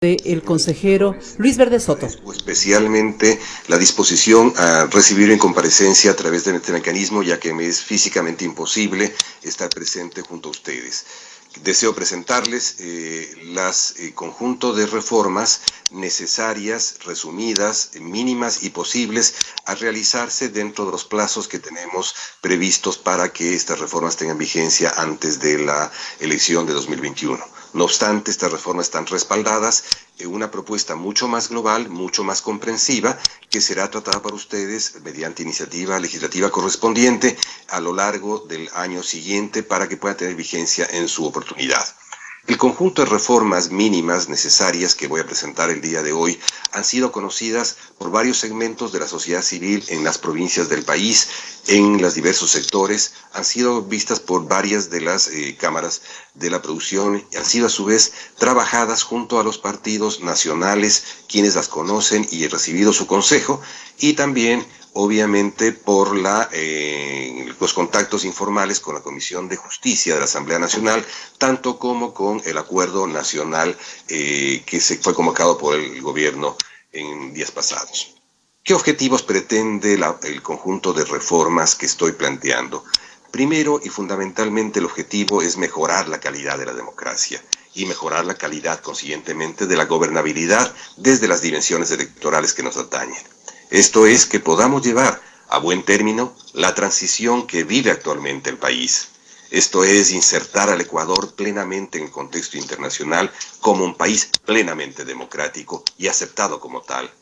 del consejero Luis Verde Soto. Especialmente la disposición a recibir en comparecencia a través de este mecanismo, ya que me es físicamente imposible estar presente junto a ustedes. Deseo presentarles conjunto de reformas necesarias, resumidas, mínimas y posibles a realizarse dentro de los plazos que tenemos previstos para que estas reformas tengan vigencia antes de la elección de 2021. No obstante, estas reformas están respaldadas en una propuesta mucho más global, mucho más comprensiva, que será tratada por ustedes mediante iniciativa legislativa correspondiente a lo largo del año siguiente para que pueda tener vigencia en su oportunidad. El conjunto de reformas mínimas necesarias que voy a presentar el día de hoy han sido conocidas por varios segmentos de la sociedad civil en las provincias del país, en los diversos sectores, han sido vistas por varias de las cámaras de la producción y han sido a su vez trabajadas junto a los partidos nacionales, quienes las conocen y han recibido su consejo, y también obviamente por los contactos informales con la Comisión de Justicia de la Asamblea Nacional, tanto como con el acuerdo nacional que se fue convocado por el gobierno en días pasados. ¿Qué objetivos pretende el conjunto de reformas que estoy planteando? Primero y fundamentalmente el objetivo es mejorar la calidad de la democracia y mejorar la calidad consiguientemente de la gobernabilidad desde las dimensiones electorales que nos atañen. Esto es que podamos llevar a buen término la transición que vive actualmente el país. Esto es insertar al Ecuador plenamente en el contexto internacional como un país plenamente democrático y aceptado como tal.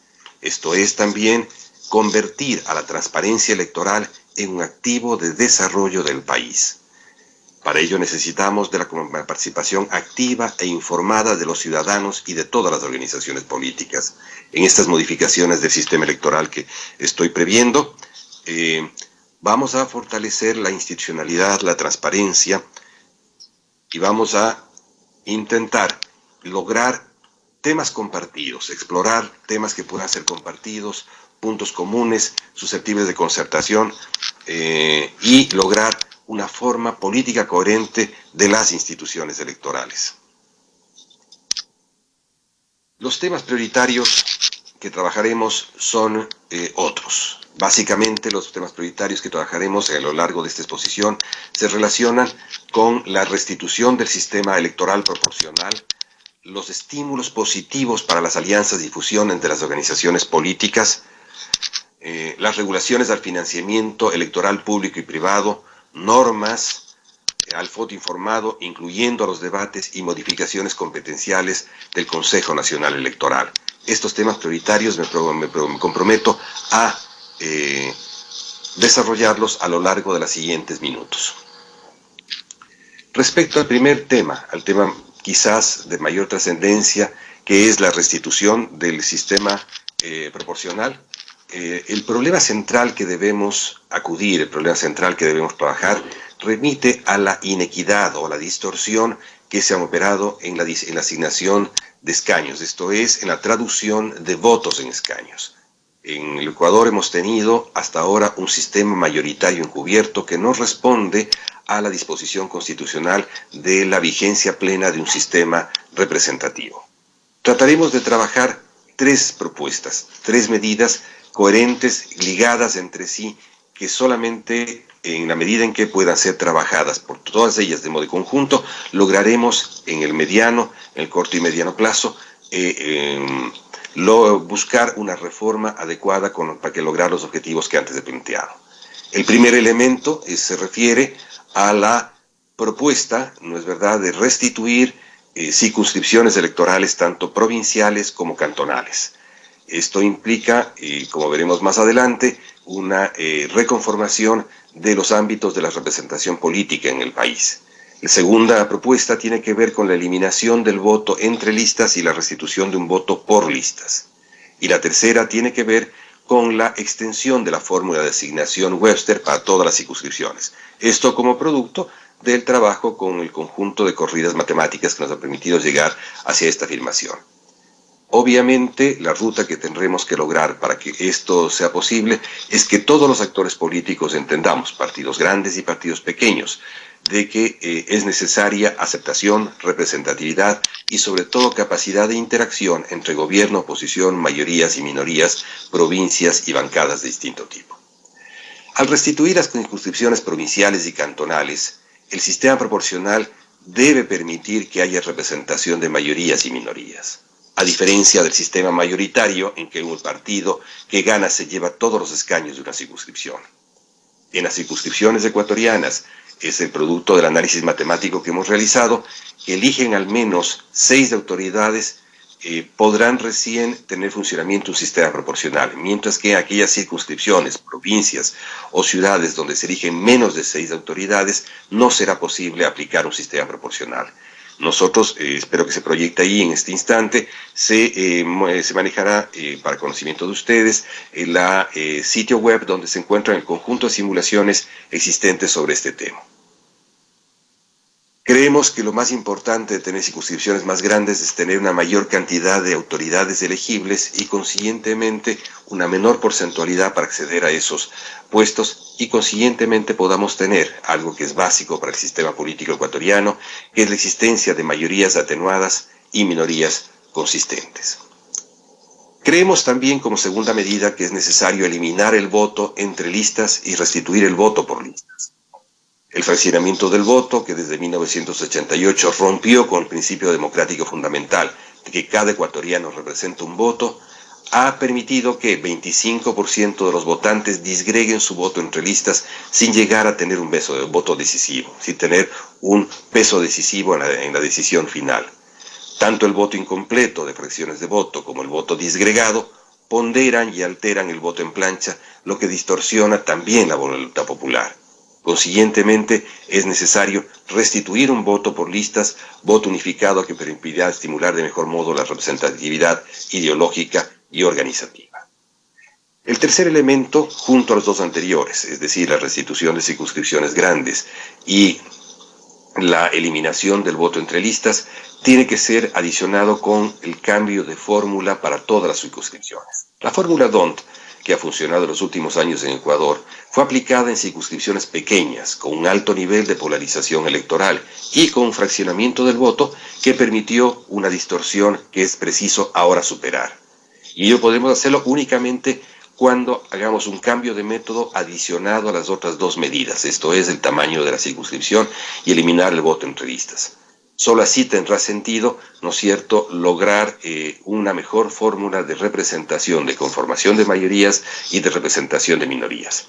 Esto es también convertir a la transparencia electoral en un activo de desarrollo del país. Para ello necesitamos de la participación activa e informada de los ciudadanos y de todas las organizaciones políticas. En estas modificaciones del sistema electoral que estoy previendo, vamos a fortalecer la institucionalidad, la transparencia, y vamos a intentar lograr temas compartidos, explorar temas que puedan ser compartidos, puntos comunes, susceptibles de concertación, y lograr una forma política coherente de las instituciones electorales. Los temas prioritarios que trabajaremos son otros. Básicamente los temas prioritarios que trabajaremos a lo largo de esta exposición se relacionan con la restitución del sistema electoral proporcional, los estímulos positivos para las alianzas de difusión entre las organizaciones políticas, las regulaciones al financiamiento electoral público y privado, normas al voto informado, incluyendo los debates y modificaciones competenciales del Consejo Nacional Electoral. Estos temas prioritarios me comprometo a desarrollarlos a lo largo de los siguientes minutos. Respecto al primer tema, al tema quizás de mayor trascendencia, que es la restitución del sistema proporcional, el problema central que debemos acudir, el problema central que debemos trabajar, remite a la inequidad o a la distorsión que se ha operado en la asignación de escaños, esto es, en la traducción de votos en escaños. En el Ecuador hemos tenido hasta ahora un sistema mayoritario encubierto que no responde a la disposición constitucional de la vigencia plena de un sistema representativo. Trataremos de trabajar tres propuestas, tres medidas coherentes, ligadas entre sí, que solamente en la medida en que puedan ser trabajadas por todas ellas de modo conjunto, lograremos en el mediano, en el corto y mediano plazo, buscar una reforma adecuada para que lograr los objetivos que antes he planteado. El primer elemento se refiere a la propuesta, ¿no es verdad?, de restituir circunscripciones electorales tanto provinciales como cantonales. Esto implica, como veremos más adelante, una reconformación de los ámbitos de la representación política en el país. La segunda propuesta tiene que ver con la eliminación del voto entre listas y la restitución de un voto por listas. Y la tercera tiene que ver con la extensión de la fórmula de asignación Webster para todas las circunscripciones. Esto como producto del trabajo con el conjunto de corridas matemáticas que nos ha permitido llegar hacia esta afirmación. Obviamente, la ruta que tendremos que lograr para que esto sea posible es que todos los actores políticos entendamos, partidos grandes y partidos pequeños, de que es necesaria aceptación, representatividad y sobre todo capacidad de interacción entre gobierno, oposición, mayorías y minorías, provincias y bancadas de distinto tipo. Al restituir las circunscripciones provinciales y cantonales, el sistema proporcional debe permitir que haya representación de mayorías y minorías. A diferencia del sistema mayoritario en que un partido que gana se lleva todos los escaños de una circunscripción. En las circunscripciones ecuatorianas, es el producto del análisis matemático que hemos realizado, que eligen al menos 6 autoridades, podrán recién tener funcionamiento un sistema proporcional, mientras que en aquellas circunscripciones, provincias o ciudades donde se eligen menos de 6 autoridades, no será posible aplicar un sistema proporcional. Nosotros, espero que se proyecte ahí en este instante, se manejará para conocimiento de ustedes el sitio web donde se encuentran el conjunto de simulaciones existentes sobre este tema. Creemos que lo más importante de tener circunscripciones más grandes es tener una mayor cantidad de autoridades elegibles y consiguientemente una menor porcentualidad para acceder a esos puestos y consiguientemente podamos tener algo que es básico para el sistema político ecuatoriano, que es la existencia de mayorías atenuadas y minorías consistentes. Creemos también como segunda medida que es necesario eliminar el voto entre listas y restituir el voto por listas. El fraccionamiento del voto, que desde 1988 rompió con el principio democrático fundamental de que cada ecuatoriano representa un voto, ha permitido que 25% de los votantes disgreguen su voto entre listas sin llegar a tener un voto decisivo, sin tener un peso decisivo en la decisión final. Tanto el voto incompleto de fracciones de voto como el voto disgregado ponderan y alteran el voto en plancha, lo que distorsiona también la voluntad popular. Consiguientemente, es necesario restituir un voto por listas, voto unificado que permitirá estimular de mejor modo la representatividad ideológica y organizativa. El tercer elemento, junto a los dos anteriores, es decir, la restitución de circunscripciones grandes y la eliminación del voto entre listas, tiene que ser adicionado con el cambio de fórmula para todas las circunscripciones. La fórmula D'Hondt, que ha funcionado en los últimos años en Ecuador, fue aplicada en circunscripciones pequeñas, con un alto nivel de polarización electoral y con un fraccionamiento del voto que permitió una distorsión que es preciso ahora superar. Y ello podemos hacerlo únicamente cuando hagamos un cambio de método adicionado a las otras dos medidas, esto es, el tamaño de la circunscripción y eliminar el voto entre listas. Solo así tendrá sentido, ¿no es cierto?, lograr una mejor fórmula de representación, de conformación de mayorías y de representación de minorías.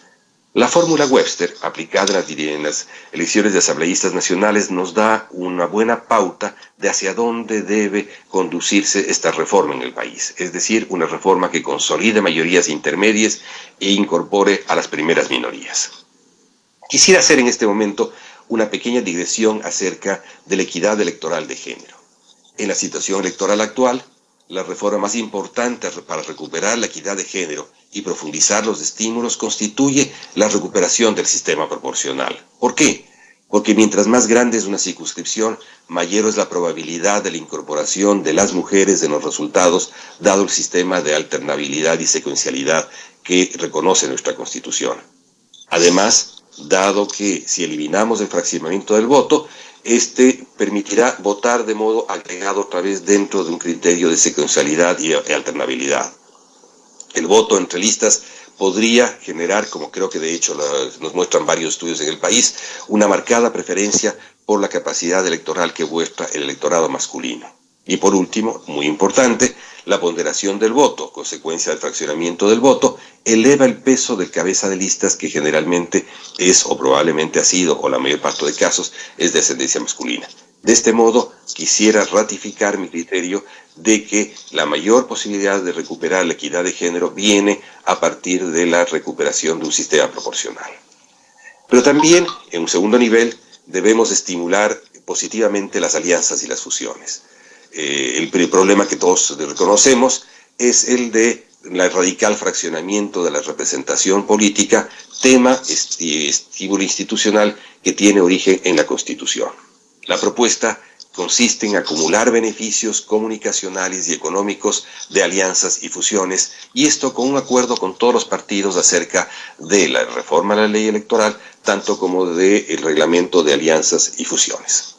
La fórmula Webster, aplicada en las elecciones de asambleístas nacionales, nos da una buena pauta de hacia dónde debe conducirse esta reforma en el país, es decir, una reforma que consolide mayorías intermedias e incorpore a las primeras minorías. Quisiera hacer en este momento una pequeña digresión acerca de la equidad electoral de género. En la situación electoral actual, la reforma más importante para recuperar la equidad de género y profundizar los estímulos constituye la recuperación del sistema proporcional. ¿Por qué? Porque mientras más grande es una circunscripción, mayor es la probabilidad de la incorporación de las mujeres en los resultados, dado el sistema de alternabilidad y secuencialidad que reconoce nuestra Constitución. Además, dado que si eliminamos el fraccionamiento del voto, este permitirá votar de modo agregado otra vez dentro de un criterio de secuencialidad y alternabilidad. El voto entre listas podría generar, como creo que de hecho nos muestran varios estudios en el país, una marcada preferencia por la capacidad electoral que muestra el electorado masculino. Y por último, muy importante, la ponderación del voto, consecuencia del fraccionamiento del voto, eleva el peso del cabeza de listas que generalmente es o probablemente ha sido, o la mayor parte de casos, es de ascendencia masculina. De este modo, quisiera ratificar mi criterio de que la mayor posibilidad de recuperar la equidad de género viene a partir de la recuperación de un sistema proporcional. Pero también, en un segundo nivel, debemos estimular positivamente las alianzas y las fusiones. El problema que todos reconocemos es el de el radical fraccionamiento de la representación política, tema y estímulo institucional que tiene origen en la Constitución. La propuesta consiste en acumular beneficios comunicacionales y económicos de alianzas y fusiones, y esto con un acuerdo con todos los partidos acerca de la reforma a la ley electoral, tanto como del reglamento de alianzas y fusiones.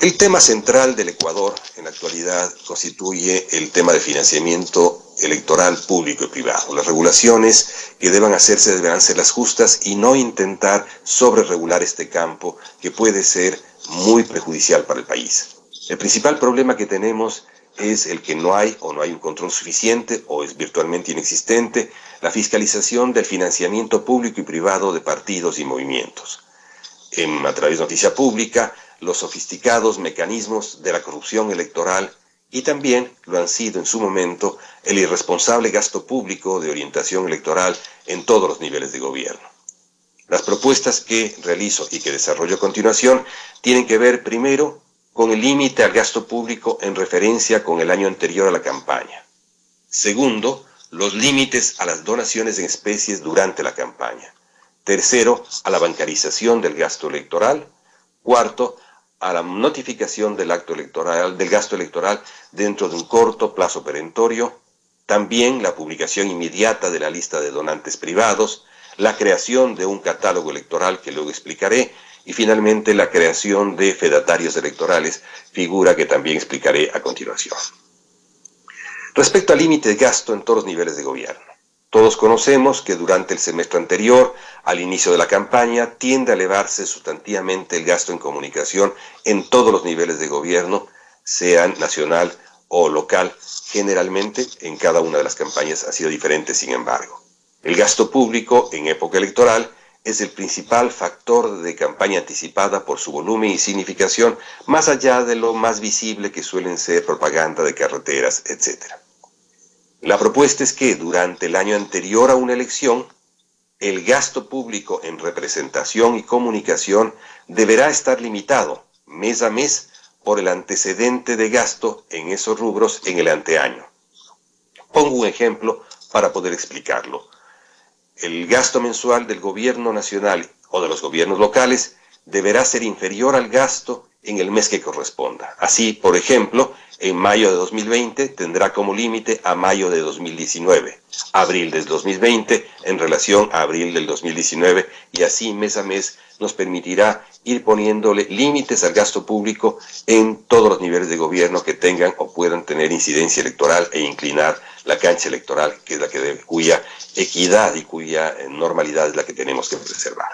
El tema central del Ecuador en la actualidad constituye el tema de financiamiento electoral público y privado. Las regulaciones que deban hacerse deberán ser las justas y no intentar sobreregular este campo que puede ser muy perjudicial para el país. El principal problema que tenemos es el que no hay un control suficiente o es virtualmente inexistente la fiscalización del financiamiento público y privado de partidos y movimientos. A través de noticia pública, los sofisticados mecanismos de la corrupción electoral y también lo han sido en su momento el irresponsable gasto público de orientación electoral en todos los niveles de gobierno. Las propuestas que realizo y que desarrollo a continuación tienen que ver primero con el límite al gasto público en referencia con el año anterior a la campaña. Segundo, los límites a las donaciones en especies durante la campaña. Tercero, a la bancarización del gasto electoral. Cuarto, a la notificación del gasto electoral dentro de un corto plazo perentorio. También la publicación inmediata de la lista de donantes privados, la creación de un catálogo electoral que luego explicaré, y finalmente la creación de fedatarios electorales, figura que también explicaré a continuación. Respecto al límite de gasto en todos los niveles de gobierno, todos conocemos que durante el semestre anterior, al inicio de la campaña, tiende a elevarse sustantivamente el gasto en comunicación en todos los niveles de gobierno, sean nacional o local. Generalmente, en cada una de las campañas ha sido diferente, sin embargo. El gasto público en época electoral es el principal factor de campaña anticipada por su volumen y significación, más allá de lo más visible que suelen ser propaganda de carreteras, etc. La propuesta es que durante el año anterior a una elección, el gasto público en representación y comunicación deberá estar limitado mes a mes por el antecedente de gasto en esos rubros en el anteaño. Pongo un ejemplo para poder explicarlo. El gasto mensual del gobierno nacional o de los gobiernos locales deberá ser inferior al gasto en el mes que corresponda. Así, por ejemplo, en mayo de 2020 tendrá como límite a mayo de 2019, abril del 2020 en relación a abril del 2019, y así mes a mes nos permitirá ir poniéndole límites al gasto público en todos los niveles de gobierno que tengan o puedan tener incidencia electoral e inclinar la cancha electoral, que es cuya equidad y cuya normalidad es la que tenemos que preservar.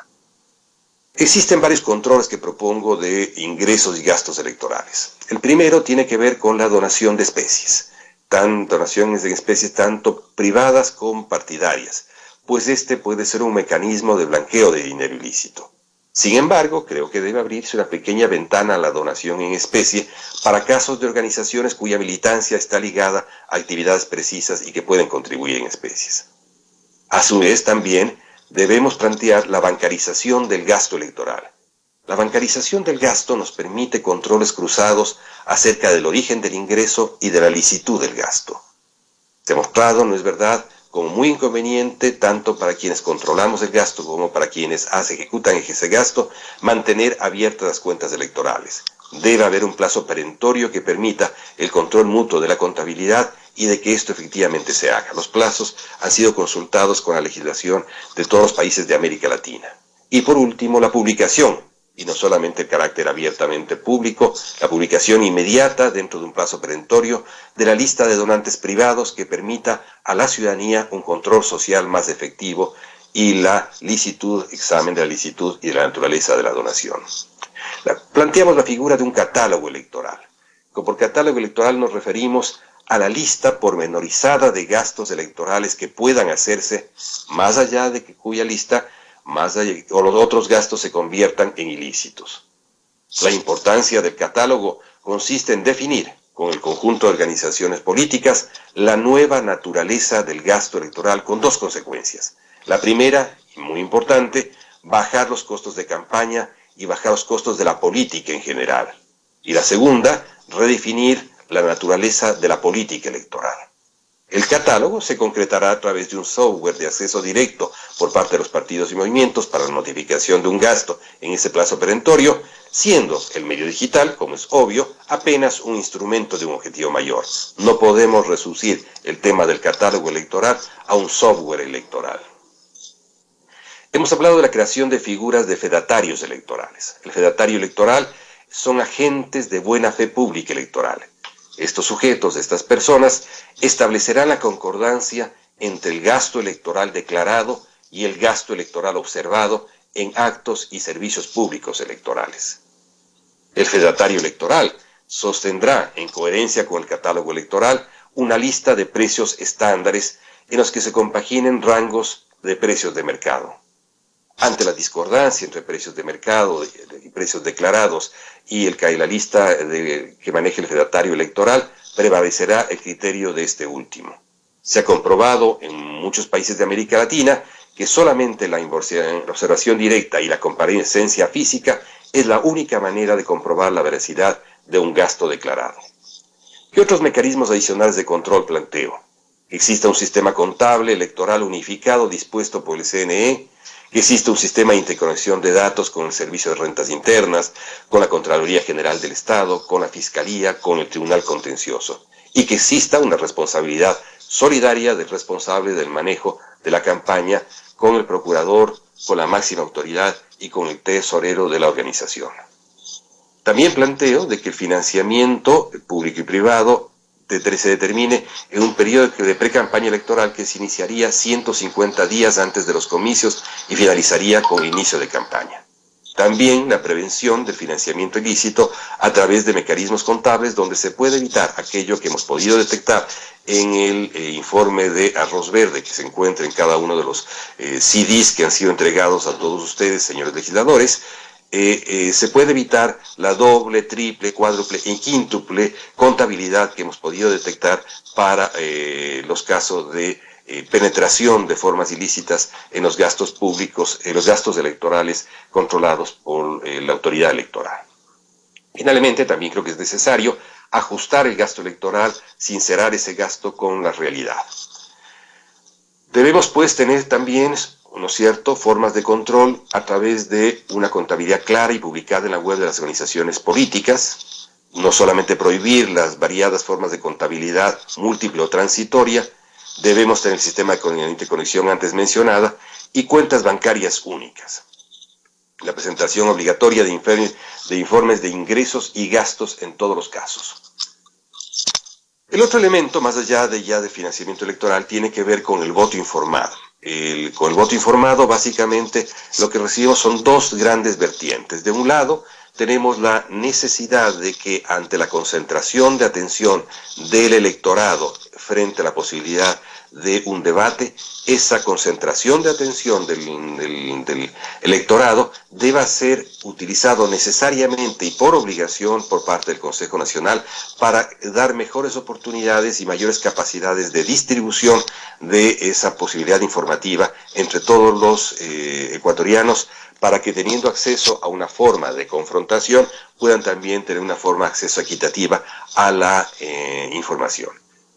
Existen varios controles que propongo de ingresos y gastos electorales. El primero tiene que ver con la donación de especies, donaciones de especies tanto privadas como partidarias, pues este puede ser un mecanismo de blanqueo de dinero ilícito. Sin embargo, creo que debe abrirse una pequeña ventana a la donación en especie para casos de organizaciones cuya militancia está ligada a actividades precisas y que pueden contribuir en especies. A su vez, también debemos plantear la bancarización del gasto electoral. La bancarización del gasto nos permite controles cruzados acerca del origen del ingreso y de la licitud del gasto. Demostrado, ¿no es verdad?, como muy inconveniente tanto para quienes controlamos el gasto como para quienes ejecutan ese gasto, mantener abiertas las cuentas electorales. Debe haber un plazo perentorio que permita el control mutuo de la contabilidad y de que esto efectivamente se haga. Los plazos han sido consultados con la legislación de todos los países de América Latina. Y por último, la publicación, y no solamente el carácter abiertamente público, la publicación inmediata dentro de un plazo perentorio de la lista de donantes privados que permita a la ciudadanía un control social más efectivo y la licitud, examen de la licitud y de la naturaleza de la donación. Planteamos la figura de un catálogo electoral. Por catálogo electoral nos referimos a la lista pormenorizada de gastos electorales que puedan hacerse más allá de cuya lista o los otros gastos se conviertan en ilícitos. La importancia del catálogo consiste en definir con el conjunto de organizaciones políticas la nueva naturaleza del gasto electoral con dos consecuencias. La primera, y muy importante, bajar los costos de campaña y bajar los costos de la política en general. Y la segunda, redefinir la naturaleza de la política electoral. El catálogo se concretará a través de un software de acceso directo por parte de los partidos y movimientos para la notificación de un gasto en ese plazo perentorio, siendo el medio digital, como es obvio, apenas un instrumento de un objetivo mayor. No podemos reducir el tema del catálogo electoral a un software electoral. Hemos hablado de la creación de figuras de fedatarios electorales. El fedatario electoral son agentes de buena fe pública electoral. Estos sujetos, estas personas, establecerán la concordancia entre el gasto electoral declarado y el gasto electoral observado en actos y servicios públicos electorales. El fedatario electoral sostendrá, en coherencia con el catálogo electoral, una lista de precios estándares en los que se compaginen rangos de precios de mercado. Ante la discordancia entre precios de mercado y precios declarados y la lista que maneje el fedatario electoral, prevalecerá el criterio de este último. Se ha comprobado en muchos países de América Latina que solamente la observación directa y la comparecencia física es la única manera de comprobar la veracidad de un gasto declarado. ¿Qué otros mecanismos adicionales de control planteo? Existe un sistema contable electoral unificado dispuesto por el CNE, que existe un sistema de interconexión de datos con el Servicio de Rentas Internas, con la Contraloría General del Estado, con la Fiscalía, con el Tribunal Contencioso, y que exista una responsabilidad solidaria del responsable del manejo de la campaña con el procurador, con la máxima autoridad y con el tesorero de la organización. También planteo de que el financiamiento público y privado se determine en un periodo de pre-campaña electoral que se iniciaría 150 días antes de los comicios y finalizaría con el inicio de campaña. También la prevención del financiamiento ilícito a través de mecanismos contables donde se puede evitar aquello que hemos podido detectar en el informe de Arroz Verde que se encuentra en cada uno de los CDs que han sido entregados a todos ustedes, señores legisladores. Se puede evitar la doble, triple, cuádruple y quíntuple contabilidad que hemos podido detectar para los casos de penetración de formas ilícitas en los gastos públicos, en los gastos electorales controlados por la autoridad electoral. Finalmente, también creo que es necesario ajustar el gasto electoral, sincerar ese gasto con la realidad. Debemos pues tener también, ¿no es cierto?, formas de control a través de una contabilidad clara y publicada en la web de las organizaciones políticas, no solamente prohibir las variadas formas de contabilidad múltiple o transitoria, debemos tener el sistema de interconexión antes mencionada y cuentas bancarias únicas. La presentación obligatoria de informes de ingresos y gastos en todos los casos. El otro elemento, más allá de financiamiento electoral, tiene que ver con el voto informado. Con el voto informado, básicamente, lo que recibimos son dos grandes vertientes. De un lado, tenemos la necesidad de que ante la concentración de atención del electorado frente a la posibilidad de un debate, esa concentración de atención del electorado deba ser utilizado necesariamente y por obligación por parte del Consejo Nacional para dar mejores oportunidades y mayores capacidades de distribución de esa posibilidad informativa entre todos los ecuatorianos, para que teniendo acceso a una forma de confrontación puedan también tener una forma de acceso equitativa a la información.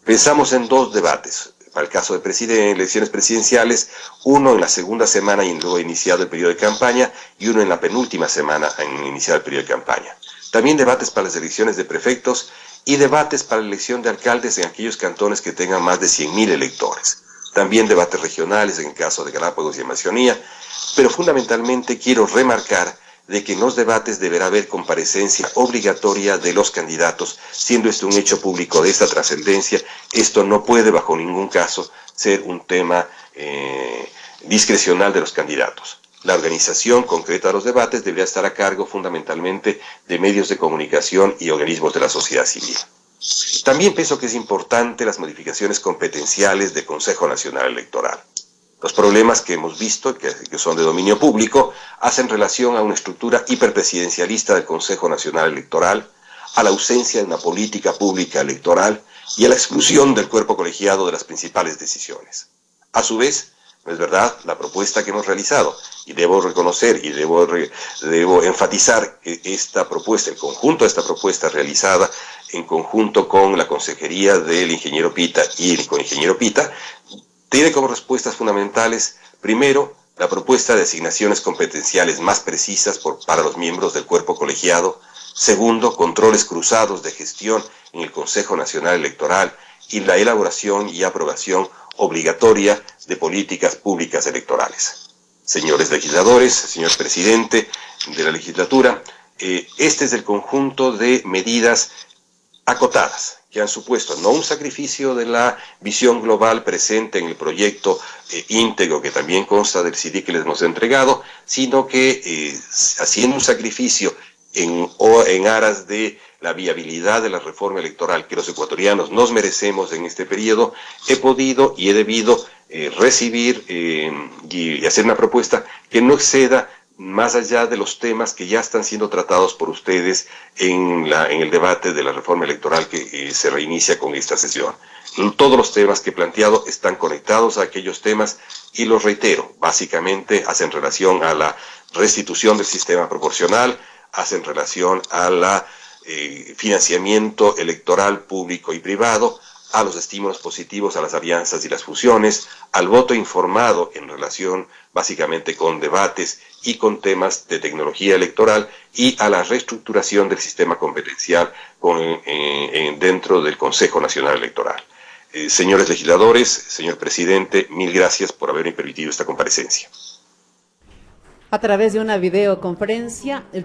Pensamos en dos debates. Para el caso de elecciones presidenciales, uno en la segunda semana y luego iniciado el periodo de campaña, y uno en la penúltima semana en iniciado el periodo de campaña. También debates para las elecciones de prefectos y debates para la elección de alcaldes en aquellos cantones que tengan más de 100.000 electores. También debates regionales en el caso de Galápagos y Amazonía, pero fundamentalmente quiero remarcar de que en los debates deberá haber comparecencia obligatoria de los candidatos, siendo este un hecho público de esta trascendencia. Esto no puede bajo ningún caso ser un tema discrecional de los candidatos. La organización concreta de los debates debería estar a cargo fundamentalmente de medios de comunicación y organismos de la sociedad civil. También pienso que es importante las modificaciones competenciales del Consejo Nacional Electoral. Los problemas que hemos visto, que son de dominio público, hacen relación a una estructura hiperpresidencialista del Consejo Nacional Electoral, a la ausencia de una política pública electoral y a la exclusión del cuerpo colegiado de las principales decisiones. A su vez, no es verdad la propuesta que hemos realizado, y debo reconocer y debo enfatizar que esta propuesta, el conjunto de esta propuesta realizada en conjunto con la consejería del ingeniero Pita y con el ingeniero Pita, tiene como respuestas fundamentales, primero, la propuesta de asignaciones competenciales más precisas para los miembros del cuerpo colegiado. Segundo, controles cruzados de gestión en el Consejo Nacional Electoral y la elaboración y aprobación obligatoria de políticas públicas electorales. Señores legisladores, señor presidente de la legislatura, este es el conjunto de medidas acotadas que han supuesto no un sacrificio de la visión global presente en el proyecto íntegro que también consta del CD que les hemos entregado, sino que haciendo un sacrificio en aras de la viabilidad de la reforma electoral que los ecuatorianos nos merecemos en este periodo, he podido y he debido recibir y hacer una propuesta que no exceda más allá de los temas que ya están siendo tratados por ustedes en el debate de la reforma electoral que se reinicia con esta sesión. Todos los temas que he planteado están conectados a aquellos temas y los reitero, básicamente hacen relación a la restitución del sistema proporcional, hacen relación a la financiamiento electoral público y privado, a los estímulos positivos a las alianzas y las fusiones, al voto informado en relación básicamente con debates y con temas de tecnología electoral y a la reestructuración del sistema competencial dentro del Consejo Nacional Electoral. Señores legisladores, señor presidente, mil gracias por haberme permitido esta comparecencia. A través de una videoconferencia, el